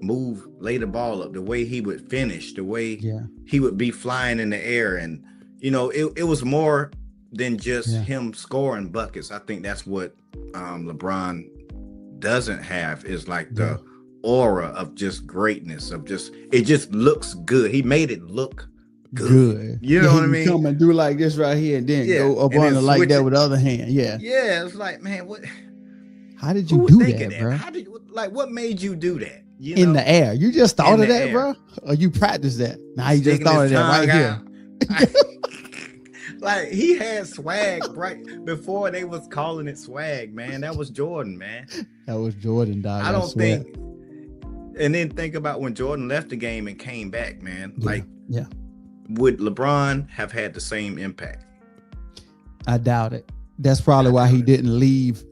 move, lay the ball up, the way he would finish, the way he would be flying in the air. And you know, it was more than just him scoring buckets. I think that's what LeBron doesn't have, is like the aura of just greatness, of just, it just looks good. He made it look good. You know what I mean? Come and do like this right here, and then go up on it like that with the other hand. Yeah. It's like, man, what? How did you do that, bro? How did you, like, what made you do that? You in know? The air. You just thought of that, bro? Or you practiced that? Nah, you just thought of that right here. Like, he had swag right before they was calling it swag, man. That was Jordan, man. That was Jordan, dog. I don't think. And then think about when Jordan left the game and came back, man. Would LeBron have had the same impact? I doubt it. That's probably why he didn't leave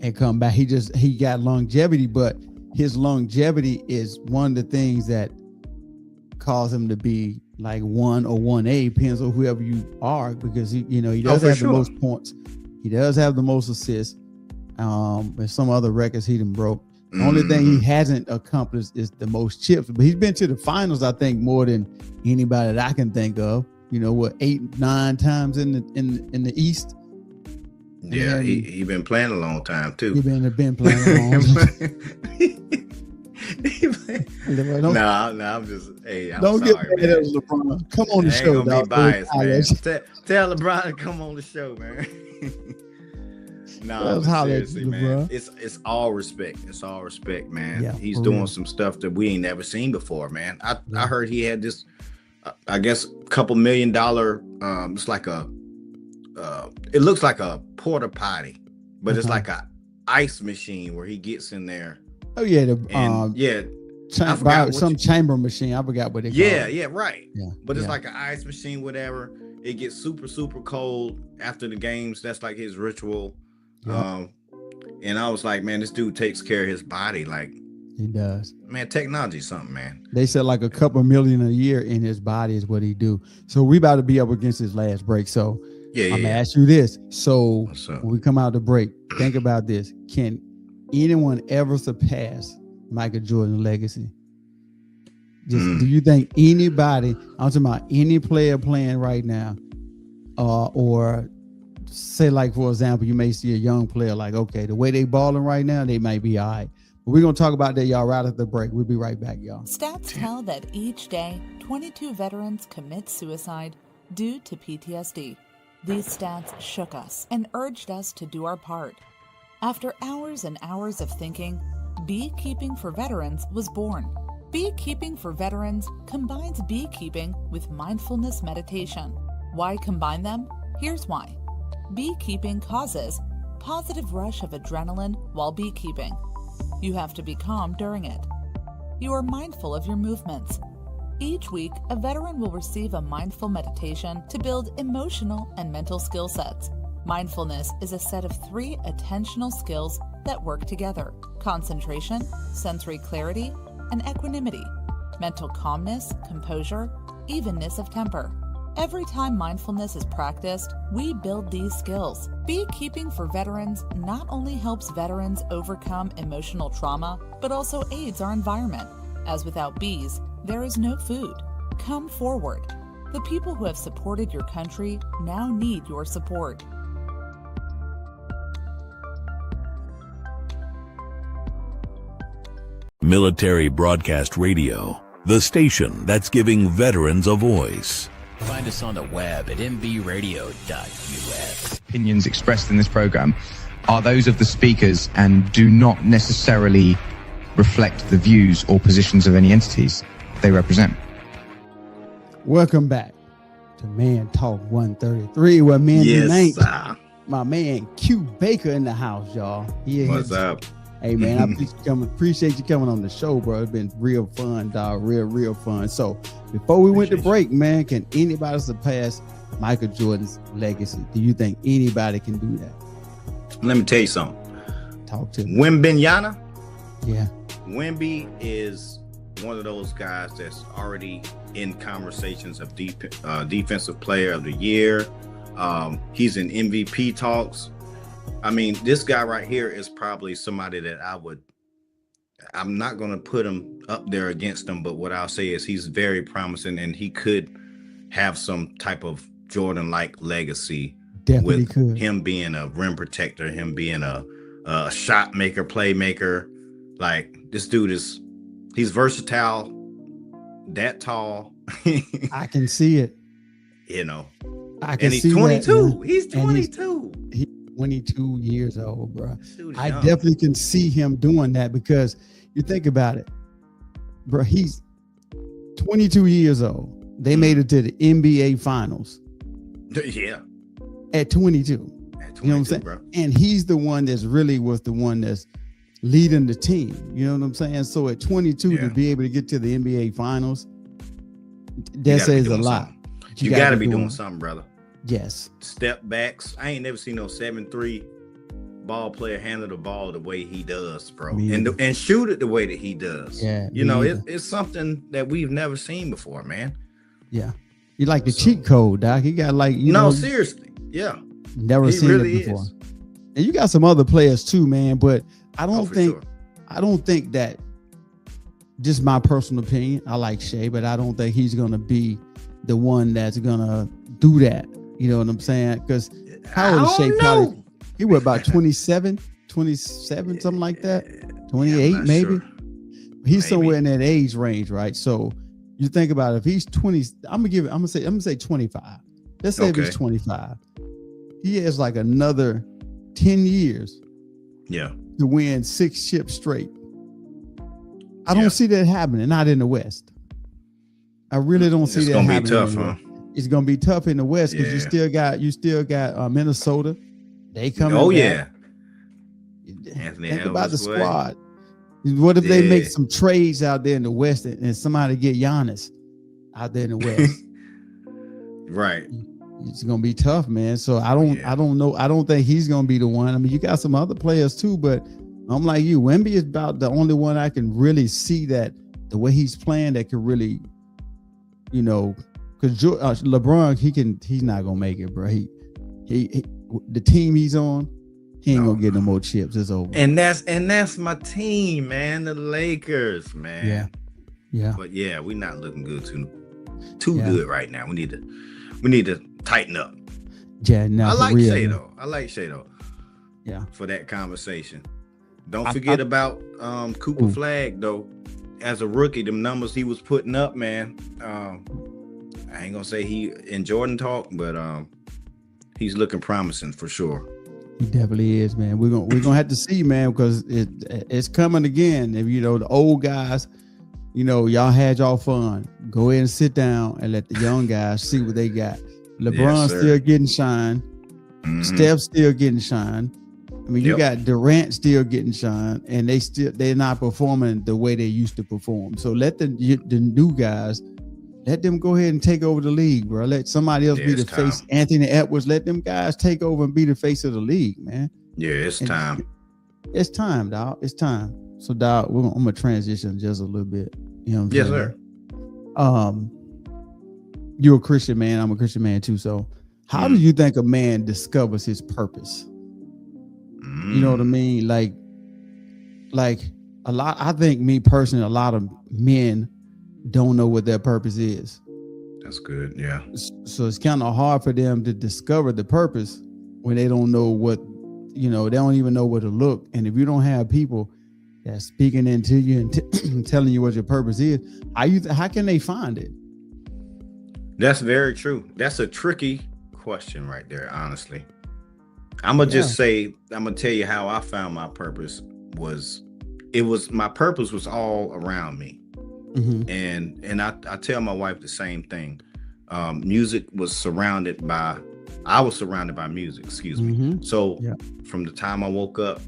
and come back. He got longevity, but his longevity is one of the things that cause him to be like 1 or 1A, depends on whoever you are, because he does have the most points. He does have the most assists. And some other records he done broke. The only thing he hasn't accomplished is the most chips, but he's been to the finals, I think, more than anybody that I can think of. You know what, 8-9 times in the East. Yeah, he been playing a long time too. He been playing a long time. I'm just, I'm don't sorry, get mad at LeBron. Come on the show, gonna dog. Be biased, man. Tell LeBron to come on the show, man. Seriously, man. It's all respect. It's all respect, man. Yeah, he's doing some stuff that we ain't never seen before, man. I heard he had this, I guess, $2 million. It's like it looks like a porta potty, but it's like a ice machine where he gets in there. Oh yeah, chamber machine. I forgot what they call it. Yeah, right. Yeah, but it's like an ice machine, whatever. It gets super, super cold after the games. That's like his ritual. Yeah. And I was like, man, this dude takes care of his body. Like, he does. Man, technology's something, man. They said like $2 million a year in his body is what he do. So we about to be up against his last break. So I'm gonna ask you this. So when we come out the break, think about this. Can anyone ever surpass Michael Jordan's legacy? Just do you think anybody, I'm talking about any player playing right now, or say like, for example, you may see a young player like, okay, the way they balling right now, they might be all right. But we're going to talk about that, y'all, right after the break. We'll be right back, y'all. Stats tell that each day, 22 veterans commit suicide due to PTSD. These stats shook us and urged us to do our part. After hours and hours of thinking, Beekeeping for Veterans was born. Beekeeping for Veterans combines beekeeping with mindfulness meditation. Why combine them? Here's why. Beekeeping causes positive rush of adrenaline while beekeeping. You have to be calm during it. You are mindful of your movements. Each week, a veteran will receive a mindful meditation to build emotional and mental skill sets. Mindfulness is a set of 3 attentional skills that work together: concentration, sensory clarity, and equanimity, mental calmness, composure, evenness of temper. Every time mindfulness is practiced, we build these skills. Beekeeping for Veterans not only helps veterans overcome emotional trauma, but also aids our environment, as without bees, there is no food. Come forward. The people who have supported your country now need your support. Military Broadcast Radio, the station that's giving veterans a voice. Find us on the web at mbradio.us. Opinions expressed in this program are those of the speakers and do not necessarily reflect the views or positions of any entities they represent. Welcome back to Man Talk 133, where men unite. My man Q Baker in the house, y'all. What's up? Hey man, I appreciate you coming on the show, bro. It's been real fun, dog. Real fun. So before we went to break, man, can anybody surpass Michael Jordan's legacy? Do you think anybody can do that? Let me tell you something. Talk to me. Wembanyama. Yeah. Wemby is one of those guys that's already in conversations of defensive player of the year. He's in MVP talks. I mean, this guy right here is probably somebody that I'm not going to put him up there against him, but what I'll say is he's very promising and he could have some type of Jordan-like legacy. Definitely with could. Him being a rim protector, him being a shot maker, playmaker. Like, this dude he's versatile, that tall. I can see it. You know, I can and he's see 22. That, he's 22. He's 22 years old, bro. I young. definitely can see him doing that because you think about it, bro. He's 22 years old. They made it to the NBA Finals. Yeah. At 22. You know what I'm saying? Bro. And he's the one that's really was the one that's leading the team. You know what I'm saying? So at 22 to be able to get to the NBA Finals, that says a lot. You got to be doing something, brother. Yes. Step backs. I ain't never seen no 7'3" ball player handle the ball the way he does, bro. And shoot it the way that he does. Yeah. You know, it's something that we've never seen before, man. Yeah. You like the cheat code, Doc. He got like, you know. Seriously. Yeah. Never seen it before. Is. And you got some other players too, man, but I don't think that, just my personal opinion, I like Shea, but I don't think he's going to be the one that's going to do that. You know what I'm saying? Because how old is Shea? Probably, he was about 27, something like that. 28, maybe. Sure. He's somewhere in that age range, right? So you think about it, if he's 20, I'm gonna say 25. Let's say if he's 25, he has like another 10 years. Yeah. To win 6 chips straight. I don't see that happening, not in the West. I really don't see that happening. It's gonna be tough, huh? It's gonna be tough in the West because you still got Minnesota. They coming. Oh back. Anthony Think Elvis about the squad. What if they make some trades out there in the West and somebody get Giannis out there in the West? Right. It's gonna be tough, man. So I don't know. I don't think he's gonna be the one. I mean, you got some other players too, but I'm like you. Wemby is about the only one I can really see that the way he's playing that can really, you know, because LeBron he's not gonna make it, bro. He the team he's on, He ain't gonna get no more chips. It's over. And that's my team, man. The Lakers, man. Yeah. But yeah, we're not looking good too good right now. We need to tighten up. Yeah, no, I like real, Shay man. though. I like Shay though. Yeah. For that conversation. Don't forget about Cooper Flag though. As a rookie, them numbers he was putting up, man. I ain't gonna say he in Jordan talk, but he's looking promising for sure. He definitely is, man. We're gonna have to see, man, because it's coming again. If the old guys, y'all had y'all fun. Go ahead and sit down and let the young guys see what they got. LeBron still getting shine. Steph still getting shine. I mean, you got Durant still getting shine, and they're not performing the way they used to perform. So let the new guys, let them go ahead and take over the league, bro. Let somebody else be the face. Anthony Edwards, let them guys take over and be the face of the league, man. Yeah, it's time. It's time, dog. It's time. So, dog, I'm gonna transition just a little bit. You know what I'm saying? Sir. You're a Christian man. I'm a Christian man too. So, how do you think a man discovers his purpose? You know what I mean? Like a lot. I think me personally, a lot of men don't know what their purpose is. That's good. Yeah. So it's kind of hard for them to discover the purpose when they don't know what, they don't even know where to look. And if you don't have people that's speaking into you and telling you what your purpose is, how can they find it? That's very true. That's a tricky question right there, honestly. I'm gonna tell you how I found my purpose. My purpose was all around me. And I tell my wife the same thing. Music was surrounded by music, excuse me. So from the time I woke up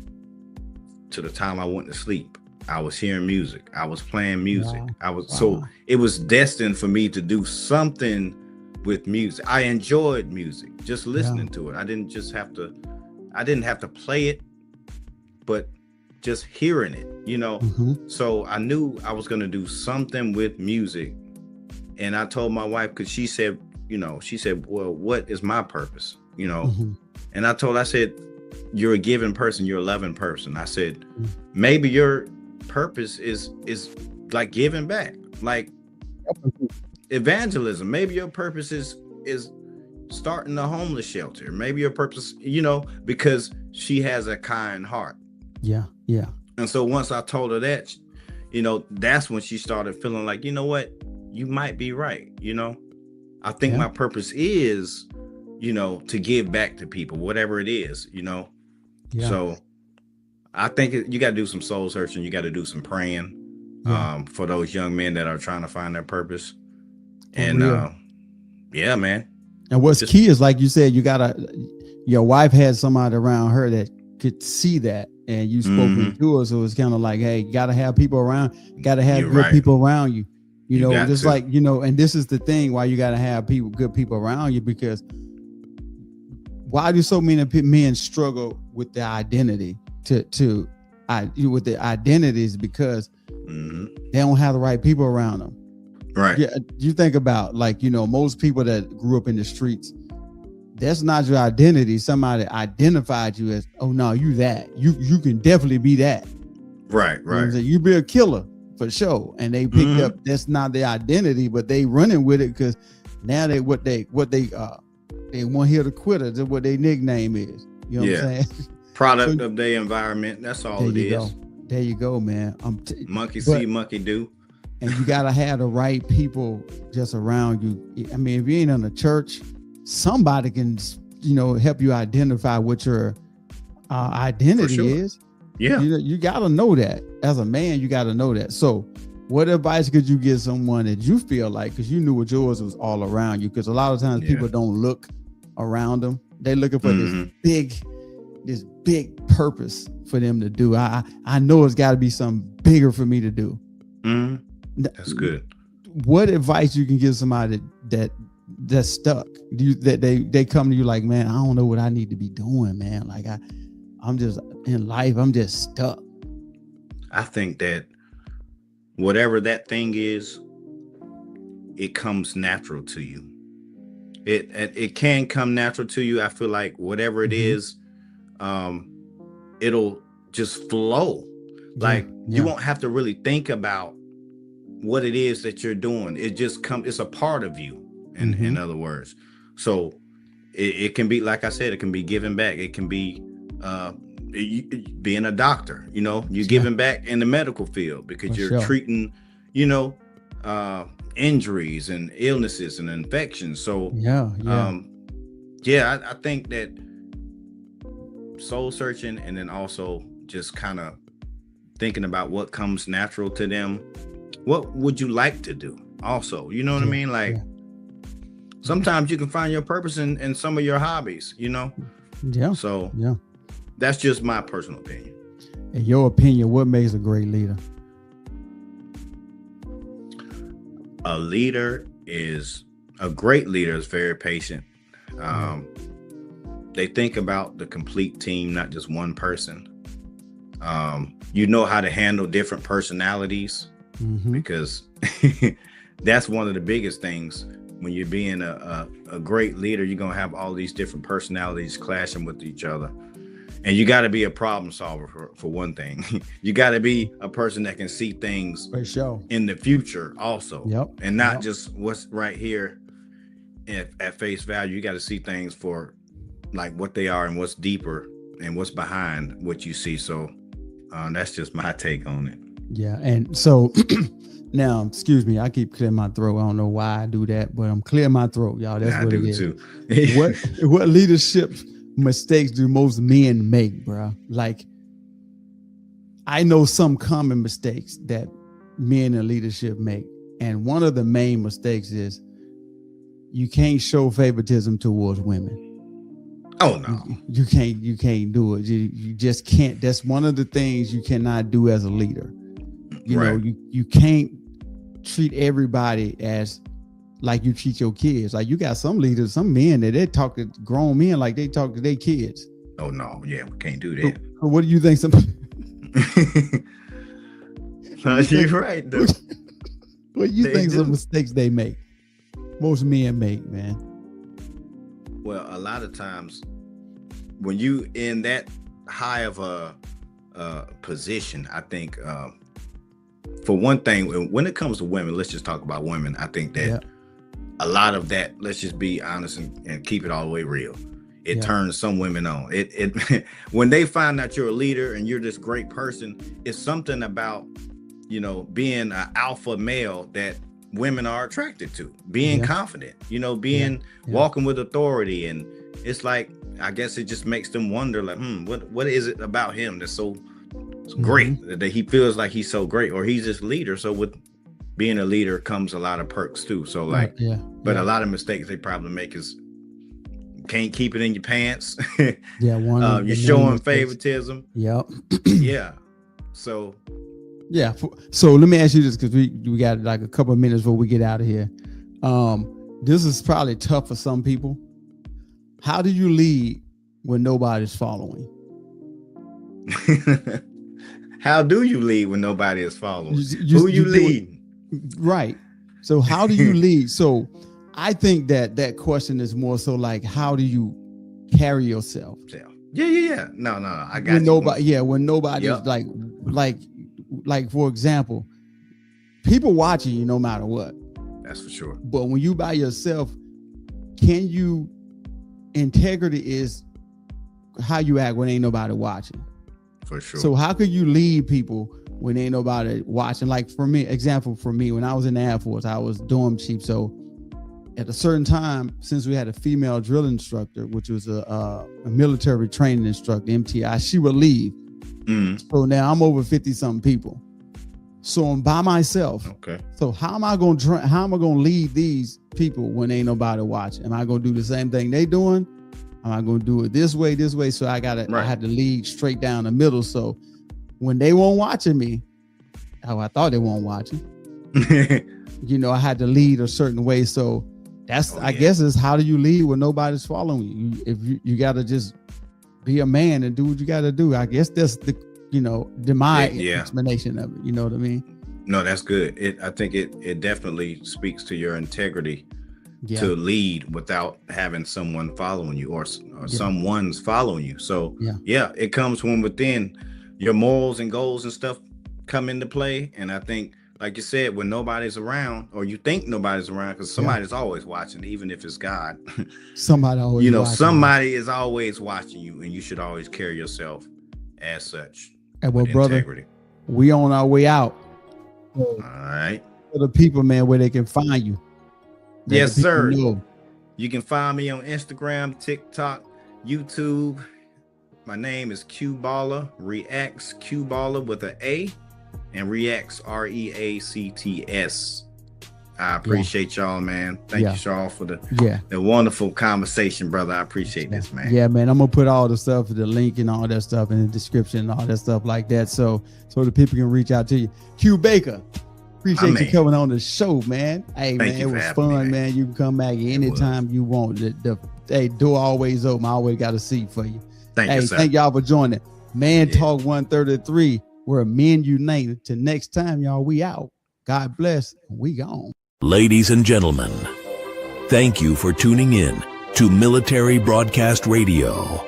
to the time I went to sleep, I was hearing music. I was playing music. So it was destined for me to do something with music. I enjoyed music, just listening to it. I didn't have to play it, but just hearing it, So I knew I was going to do something with music. And I told my wife, because she said, well, what is my purpose? And I said, you're a giving person. You're a loving person. I said, maybe your purpose is like giving back, like evangelism. Maybe your purpose is starting a homeless shelter. Maybe your purpose, because she has a kind heart. Yeah. And so once I told her that, that's when she started feeling like, you know what, you might be right. I think my purpose is, to give back to people, whatever it is, So I think you got to do some soul searching. You got to do some praying for those young men that are trying to find their purpose. And man. And what's key is, like you said, your wife had somebody around her that could see that, and you spoke to her. So it's kind of like, hey, you got to have people around, got to have good people around you, just like, and this is the thing why you got to have good people around you, because why do so many men struggle with the identity with the identities? Because they don't have the right people around them. Right. Yeah. You think about, like, most people that grew up in the streets, that's not your identity. Somebody identified you as, oh no, you that. You can definitely be that. Right. You be a killer for sure. And they picked up, that's not their identity, but they running with it because now they want here to quit it. That's what their nickname is. You know what I'm saying? Product of their environment. That's all it is. There you go, man. Monkey see, monkey do. And you gotta have the right people just around you. I mean, if you ain't in a church, somebody can, help you identify what your identity is. Yeah. You gotta know that. As a man, you gotta know that. So what advice could you give someone that you feel like, because you knew what yours was all around you? Because a lot of times people don't look around them. They're looking for this big purpose for them to do. I know it's got to be something bigger for me to do. That's good. What advice you can give somebody that's stuck? They come to you like, man, I don't know what I need to be doing, man. Like I'm just in life, I'm just stuck. I think that whatever that thing is, it comes natural to you. It can come natural to you. I feel like whatever it is, it'll just flow. Like you won't have to really think about what it is that you're doing. It just it's a part of you, in other words. So it can be, like I said, it can be giving back. It can be being a doctor, you're giving back in the medical field because you're treating, injuries and illnesses and infections. So I think that soul searching, and then also just kind of thinking about what comes natural to them. What would you like to do also? You know what I mean? Like sometimes you can find your purpose in some of your hobbies, So that's just my personal opinion. In your opinion, what makes a great leader? A great leader is very patient. They think about the complete team, not just one person. You know how to handle different personalities, because that's one of the biggest things. When you're being a great leader, you're going to have all these different personalities clashing with each other. And you got to be a problem solver for one thing. You got to be a person that can see things in the future also. And not just what's right here at face value. You got to see things for like what they are and what's deeper and what's behind what you see. So that's just my take on it. Yeah. And so now, excuse me, I keep clearing my throat. I don't know why I do that, but I'm clearing my throat, y'all. That's what it is. Too. What leadership mistakes do most men make, bro? Like, I know some common mistakes that men in leadership make. And one of the main mistakes is you can't show favoritism towards women. Oh no, you can't do it. You just can't. That's one of the things you cannot do as a leader. You know, you can't treat everybody as like you treat your kids. Like you got some leaders, some men that they talk to grown men like they talk to their kids. Oh no, yeah, we can't do that. So what do you think? You're right, though. What do you think some mistakes they make? Most men make, man. Well, a lot of times when you in that high of a position, I think for one thing, when it comes to women, let's just talk about women. I think that a lot of that, let's just be honest and keep it all the way real. It turns some women on. It when they find out you're a leader and you're this great person, it's something about, being an alpha male that women are attracted to, being confident, being walking with authority. And it's like, I guess it just makes them wonder, like, what is it about him that's so great that he feels like he's so great, or he's this leader. So with being a leader comes a lot of perks too. So like, but a lot of mistakes they probably make is can't keep it in your pants. You're showing favoritism. So so let me ask you this, because we got like a couple of minutes before we get out of here. This is probably tough for some people. How do you lead when nobody's following? How do you lead when nobody is following? Who you lead? Right. So how do you lead? So I think that question is more so like, how do you carry yourself? Yeah. No. I got you. When nobody is like for example, people watching you no matter what. That's for sure. But when you by yourself, integrity is how you act when ain't nobody watching. For sure. So how could you lead people when ain't nobody watching? Like for me, when I was in the Air Force, I was dorm chief. So at a certain time, since we had a female drill instructor, which was a military training instructor, MTI, she would leave. So now I'm over 50 something people. So I'm by myself. Okay. So how am I going to lead these people when ain't nobody watching? Am I going to do the same thing they doing? Am I going to do it this way? So I had to lead straight down the middle. So when they weren't watching me, I thought they weren't watching, I had to lead a certain way. So that's, I guess is how do you lead when nobody's following you? If you got to just be a man and do what you got to do. I guess that's my explanation of it. You know what I mean? No, that's good. I think it definitely speaks to your integrity to lead without having someone following you or someone's following you. So it comes from within. Your morals and goals and stuff come into play. And I think, like you said, when nobody's around, or you think nobody's around, because somebody's always watching, even if it's God. Somebody always watching. Somebody is always watching you, and you should always carry yourself as such. And well, brother, integrity. We on our way out. All right. For the people, man, where they can find you. Yes, sir. You can find me on Instagram, TikTok, YouTube. My name is Q Baller, Reacts, Q Baller with an A, and Reacts, REACTS. I appreciate y'all, man. Thank you, Sharl, for the wonderful conversation, brother. I appreciate this, man. Yeah, man. I'm gonna put all the stuff, the link and all that stuff in the description and all that stuff like that. So the people can reach out to you. Q Baker, appreciate you coming on the show, man. Hey, man, it was fun, man. You can come back anytime you want. The door always open. I always got a seat for you. Thank y'all for joining. Man Talk 133, where men unite. Till next time, y'all, we out. God bless. We gone. Ladies and gentlemen, thank you for tuning in to Military Broadcast Radio.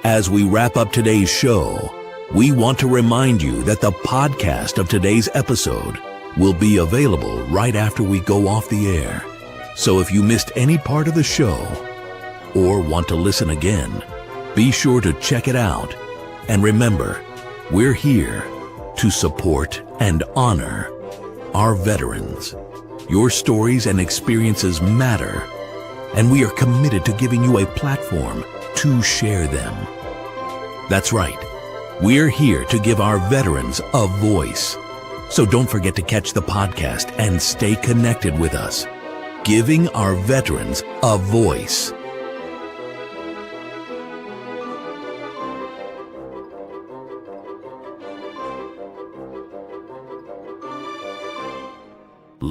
As we wrap up today's show, we want to remind you that the podcast of today's episode will be available right after we go off the air. So if you missed any part of the show or want to listen again, be sure to check it out. And remember, we're here to support and honor our veterans. Your stories and experiences matter, and we are committed to giving you a platform to share them. That's right. We're here to give our veterans a voice. So don't forget to catch the podcast and stay connected with us. Giving our veterans a voice.